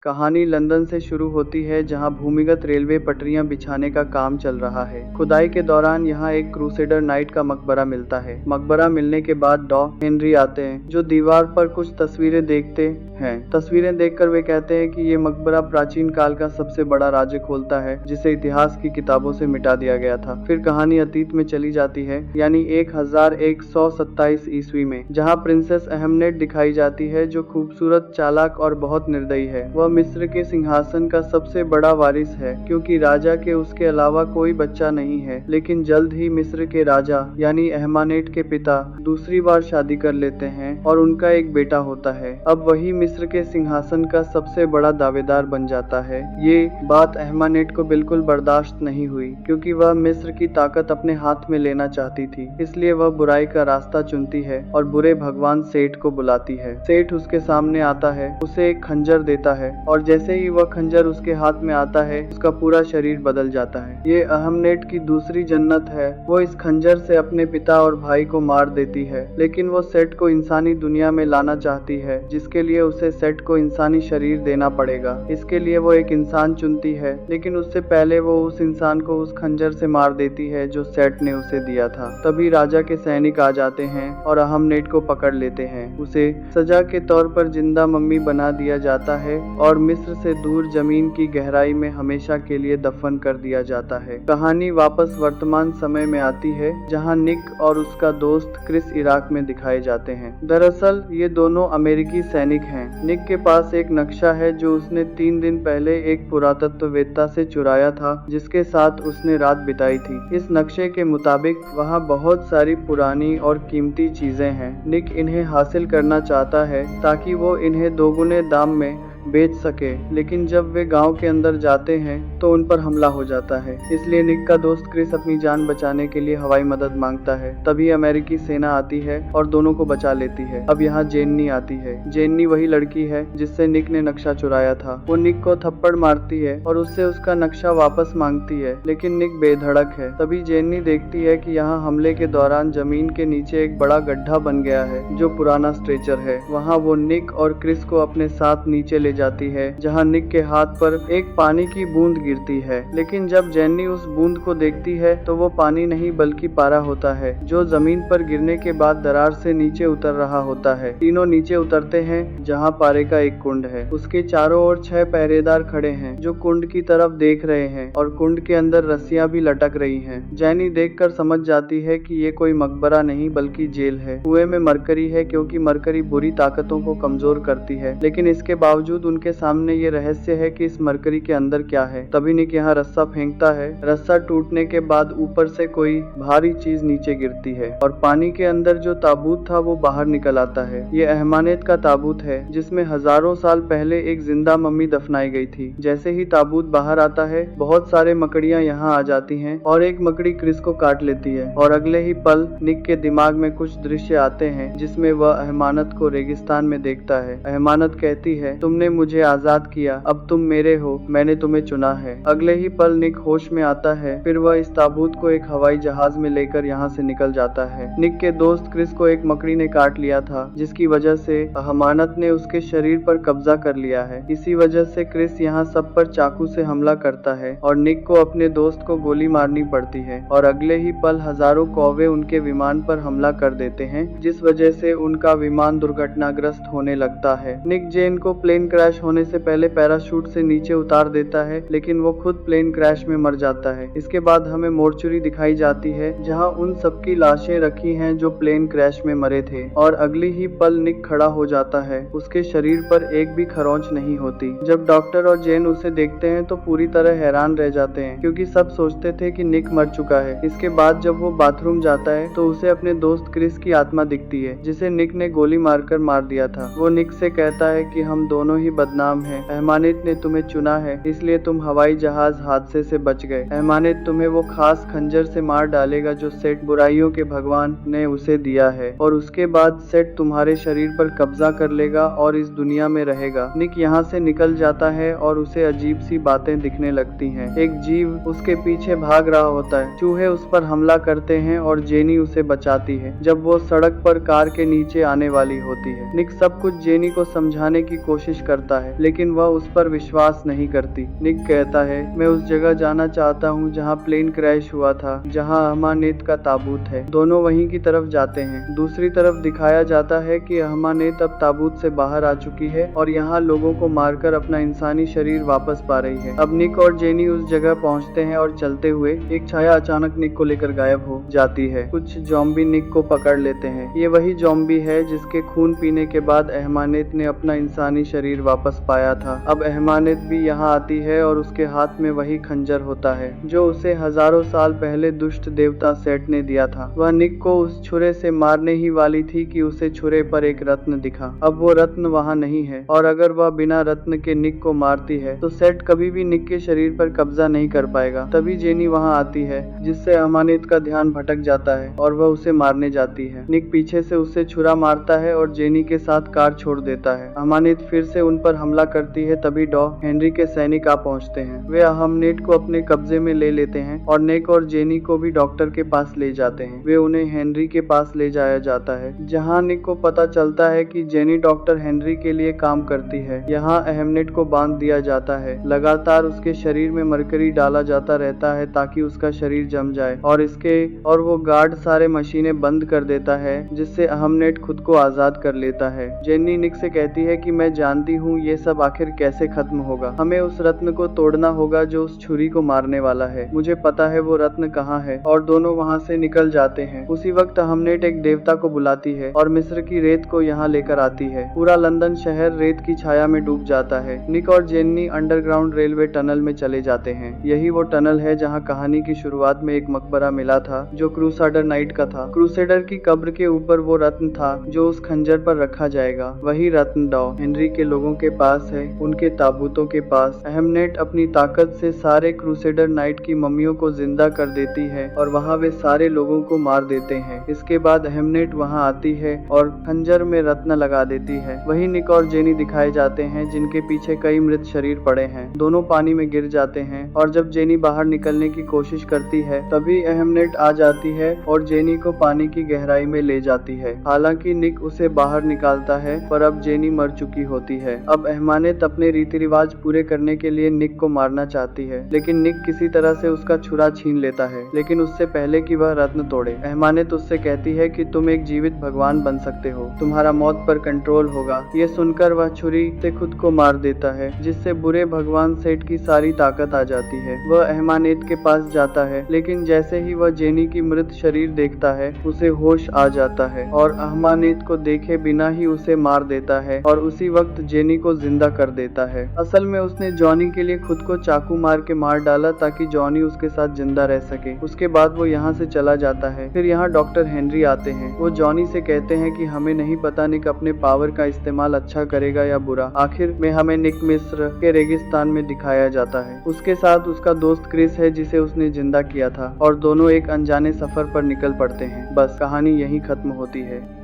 कहानी लंदन से शुरू होती है, जहां भूमिगत रेलवे पटरियां बिछाने का काम चल रहा है। खुदाई के दौरान यहां एक क्रूसेडर नाइट का मकबरा मिलता है। मकबरा मिलने के बाद डॉ हेनरी आते हैं, जो दीवार पर कुछ तस्वीरें देखते हैं। तस्वीरें देखकर वे कहते हैं कि ये मकबरा प्राचीन काल का सबसे बड़ा राज खोलता है, जिसे इतिहास की किताबों से मिटा दिया गया था। फिर कहानी अतीत में चली जाती है, यानी 1127 ईस्वी में, जहाँ प्रिंसेस अहमनेट दिखाई जाती है, जो खूबसूरत, चालाक और बहुत निर्दयी है। वह मिस्र के सिंहासन का सबसे बड़ा वारिस है, क्योंकि राजा के उसके अलावा कोई बच्चा नहीं है। लेकिन जल्द ही मिस्र के राजा यानी अहमानेट के पिता दूसरी बार शादी कर लेते हैं और उनका एक बेटा होता है। अब वही मिस्र के सिंहासन का सबसे बड़ा दावेदार बन जाता है। ये बात अहमानेट को बिल्कुल बर्दाश्त नहीं हुई, क्योंकि वह मिस्र की ताकत अपने हाथ में लेना चाहती थी। इसलिए वह बुराई का रास्ता चुनती है और बुरे भगवान सेठ को बुलाती है। सेठ उसके सामने आता है, उसे एक खंजर देता है और जैसे ही वह खंजर उसके हाथ में आता है, उसका पूरा शरीर बदल जाता है। ये अहमनेट की दूसरी जन्नत है। वो इस खंजर से अपने पिता और भाई को मार देती है, लेकिन वो सेठ को इंसानी दुनिया में लाना चाहती है, जिसके लिए उसे सेठ को इंसानी शरीर देना पड़ेगा। इसके लिए वो एक इंसान चुनती है, लेकिन उससे पहले वो उस इंसान को उस खंजर से मार देती है जो सेठ ने उसे दिया था। तभी राजा के सैनिक आ जाते हैं और अहमनेट को पकड़ लेते हैं। उसे सजा के तौर पर जिंदा मम्मी बना दिया जाता है और मिस्र से दूर जमीन की गहराई में हमेशा के लिए दफन कर दिया जाता है। कहानी वापस वर्तमान समय में आती है, जहां निक और उसका दोस्त क्रिस इराक में दिखाए जाते हैं। दरअसल ये दोनों अमेरिकी सैनिक हैं। निक के पास एक नक्शा है जो उसने 3 दिन पहले एक पुरातत्ववेत्ता से चुराया था, जिसके साथ उसने रात बिताई थी। इस नक्शे के मुताबिक वहाँ बहुत सारी पुरानी और कीमती चीजें हैं। निक इन्हें हासिल करना चाहता है ताकि वो इन्हें दोगुने दाम में बेच सके, लेकिन जब वे गांव के अंदर जाते हैं तो उन पर हमला हो जाता है। इसलिए निक का दोस्त क्रिस अपनी जान बचाने के लिए हवाई मदद मांगता है। तभी अमेरिकी सेना आती है और दोनों को बचा लेती है। अब यहाँ जेन्नी आती है। जेन्नी वही लड़की है जिससे निक ने नक्शा चुराया था। वो निक को थप्पड़ मारती है और उससे उसका नक्शा वापस मांगती है, लेकिन निक बेधड़क है। तभी जेन्नी देखती है कि यहाँ हमले के दौरान जमीन के नीचे एक बड़ा गड्ढा बन गया है, जो पुराना स्ट्रेचर है। वहाँ वो निक और क्रिस को अपने साथ नीचे ले जाती है, जहां निक के हाथ पर एक पानी की बूंद गिरती है। लेकिन जब जेन्नी उस बूंद को देखती है तो वो पानी नहीं बल्कि पारा होता है, जो जमीन पर गिरने के बाद दरार से नीचे उतर रहा होता है। तीनों नीचे उतरते हैं, जहां पारे का एक कुंड है। उसके चारों ओर 6 पहरेदार खड़े हैं, जो कुंड की तरफ देख रहे हैं और कुंड के अंदर रस्सियां भी लटक रही हैं। जेन्नी देखकर समझ जाती है कि ये कोई मकबरा नहीं बल्कि जेल है। कुएं में मरकरी है, क्योंकि मरकरी बुरी ताकतों को कमजोर करती है, लेकिन इसके बावजूद उनके सामने ये रहस्य है कि इस मरकरी के अंदर क्या है। तभी निक यहाँ रस्सा फेंकता है। रस्सा टूटने के बाद ऊपर से कोई भारी चीज नीचे गिरती है और पानी के अंदर जो ताबूत था वो बाहर निकल आता है। ये अहमानेत का ताबूत है, जिसमें हजारों साल पहले एक जिंदा मम्मी दफनाई गई थी। जैसे ही ताबूत बाहर आता है, बहुत सारे मकड़ियां यहाँ आ जाती हैं और एक मकड़ी क्रिस को काट लेती है। और अगले ही पल निक के दिमाग में कुछ दृश्य आते हैं, जिसमें वह अहमानत को रेगिस्तान में देखता है। अहमानत कहती है, तुमने मुझे आजाद किया, अब तुम मेरे हो, मैंने तुम्हें चुना है। अगले ही पल निक होश में आता है। फिर वह इस ताबूत को एक हवाई जहाज में लेकर यहाँ से निकल जाता है। निक के दोस्त क्रिस को एक मकड़ी ने काट लिया था, जिसकी वजह से अहमानत ने उसके शरीर पर कब्जा कर लिया है। इसी वजह से क्रिस यहाँ सब पर चाकू से हमला करता है और निक को अपने दोस्त को गोली मारनी पड़ती है। और अगले ही पल हजारों कौवे उनके विमान पर हमला कर देते हैं, जिस वजह से उनका विमान दुर्घटनाग्रस्त होने लगता है। निक जेन को प्लेन क्रैश होने से पहले पैराशूट से नीचे उतार देता है, लेकिन वो खुद प्लेन क्रैश में मर जाता है। इसके बाद हमें मोर्चुरी दिखाई जाती है, जहां उन सबकी लाशें रखी हैं जो प्लेन क्रैश में मरे थे। और अगली ही पल निक खड़ा हो जाता है। उसके शरीर पर एक भी खरोंच नहीं होती। जब डॉक्टर और जेन उसे देखते हैं तो पूरी तरह हैरान रह जाते हैं, क्योंकि सब सोचते थे कि निक मर चुका है। इसके बाद जब वो बाथरूम जाता है तो उसे अपने दोस्त क्रिस की आत्मा दिखती है, जिसे निक ने गोली मारकर मार दिया था। वो निक से कहता है कि हम दोनों ही बदनाम हैं। अहमानित ने तुम्हें चुना है, इसलिए तुम हवाई जहाज हादसे से बच गए। अहमानित तुम्हें वो खास खंजर से मार डालेगा जो सेठ बुराइयों के भगवान ने उसे दिया है, और उसके बाद सेठ तुम्हारे शरीर पर कब्जा कर लेगा और इस दुनिया में रहेगा। निक यहाँ से निकल जाता है और उसे अजीब सी बातें दिखने लगती हैं। एक जीव उसके पीछे भाग रहा होता है। चूहे उस पर हमला करते हैं और जेनी उसे बचाती है जब वो सड़क पर कार के नीचे आने वाली होती है। निक सब कुछ जेनी को समझाने की कोशिश करता करता है, लेकिन वह उस पर विश्वास नहीं करती। निक कहता है, मैं उस जगह जाना चाहता हूँ जहाँ प्लेन क्रैश हुआ था, जहाँ अहमानेत का ताबूत है। दोनों वहीं की तरफ जाते हैं। दूसरी तरफ दिखाया जाता है कि अहमानेत अब ताबूत से बाहर आ चुकी है और यहाँ लोगों को मारकर अपना इंसानी शरीर वापस पा रही है। अब निक और जेनी उस जगह पहुँचते हैं और चलते हुए एक छाया अचानक निक को लेकर गायब हो जाती है। कुछ ज़ॉम्बी निक को पकड़ लेते हैं। ये वही ज़ॉम्बी है जिसके खून पीने के बाद अहमानेत ने अपना इंसानी शरीर वापस पाया था। अब अहमानेत भी यहाँ आती है और उसके हाथ में वही खंजर होता है जो उसे हजारों साल पहले दुष्ट देवता सेट ने दिया था। वह निक को उस छुरे से मारने ही वाली थी कि उसे छुरे पर एक रत्न दिखा। अब वो रत्न वहाँ नहीं है और अगर वह बिना रत्न के निक को मारती है तो सेट कभी भी निक के शरीर पर कब्जा नहीं कर पाएगा। तभी जेनी वहाँ आती है, जिससे अहमानेत का ध्यान भटक जाता है और वह उसे मारने जाती है। निक पीछे से उसे छुरा मारता है और जेनी के साथ कार छोड़ देता है। अहमानेत फिर से उन पर हमला करती है। तभी डॉ हेनरी के सैनिक आ पहुँचते हैं। वे अहमानेत को अपने कब्जे में ले लेते हैं और निक और जेनी को भी डॉक्टर के पास ले जाते हैं। वे उन्हें हेनरी के पास ले जाया जाता है, जहाँ निक को पता चलता है कि जेनी डॉक्टर हेनरी के लिए काम करती है। यहाँ अहमानेत को बांध दिया जाता है। लगातार उसके शरीर में मरकरी डाला जाता रहता है ताकि उसका शरीर जम जाए और वो गार्ड सारे मशीनें बंद कर देता है, जिससे अहमानेत खुद को आजाद कर लेता है। जेनी निक से कहती है कि मैं जानती हूँ ये सब आखिर कैसे खत्म होगा। हमें उस रत्न को तोड़ना होगा जो उस छुरी को मारने वाला है। मुझे पता है वो रत्न कहाँ है। और दोनों वहाँ से निकल जाते हैं। उसी वक्त अहमानेत एक देवता को बुलाती है और मिस्र की रेत को यहाँ लेकर आती है। पूरा लंदन शहर रेत की छाया में डूब जाता है। निक और जेनी अंडरग्राउंड रेलवे टनल में चले जाते हैं। यही वो टनल है जहाँ कहानी की शुरुआत में एक मकबरा मिला था जो क्रूसेडर नाइट का था। क्रूसेडर की कब्र के ऊपर वो रत्न था जो उस खंजर पर रखा जाएगा। वही रत्न डॉ हेनरी के लोगों के पास है, उनके ताबूतों के पास। अहमानेत अपनी ताकत से सारे क्रूसेडर नाइट की मम्मियों को जिंदा कर देती है और वहाँ वे सारे लोगों को मार देते हैं। इसके बाद अहमानेत वहाँ आती है और खंजर में रत्न लगा देती है। वही निक और जेनी दिखाए जाते हैं, जिनके पीछे कई मृत शरीर पड़े हैं। दोनों पानी में गिर जाते हैं और जब जेनी बाहर निकलने की कोशिश करती है तभी अहमानेत आ जाती है और जेनी को पानी की गहराई में ले जाती है। हालांकि निक उसे बाहर निकालता है, पर अब जेनी मर चुकी होती है। अब अहमानेत अपने रीति रिवाज पूरे करने के लिए निक को मारना चाहती है, लेकिन निक किसी तरह से उसका छुरा छीन लेता है, लेकिन उससे पहले कि वह रत्न तोड़े। अहमानेत उससे कहती है कि तुम एक जीवित भगवान बन सकते हो, तुम्हारा मौत पर कंट्रोल होगा। ये सुनकर वह छुरी से खुद को मार देता है, जिससे बुरे भगवान सेठ की सारी ताकत आ जाती है। वह अहमानेत के पास जाता है, लेकिन जैसे ही वह जेनी की मृत शरीर देखता है उसे होश आ जाता है और अहमानेत को देखे बिना ही उसे मार देता है और उसी वक्त जेनी को जिंदा कर देता है। असल में उसने जॉनी के लिए खुद को चाकू मार के मार डाला ताकि जॉनी उसके साथ जिंदा रह सके। उसके बाद वो यहाँ से चला जाता है। फिर यहाँ डॉक्टर हेनरी आते हैं। वो जॉनी से कहते हैं कि हमें नहीं पता निक अपने पावर का इस्तेमाल अच्छा करेगा या बुरा। आखिर में हमें निक मिस्र के रेगिस्तान में दिखाया जाता है। उसके साथ उसका दोस्त क्रिस है जिसे उसने जिंदा किया था और दोनों एक अनजाने सफर पर निकल पड़ते हैं। बस कहानी यहीं खत्म होती है।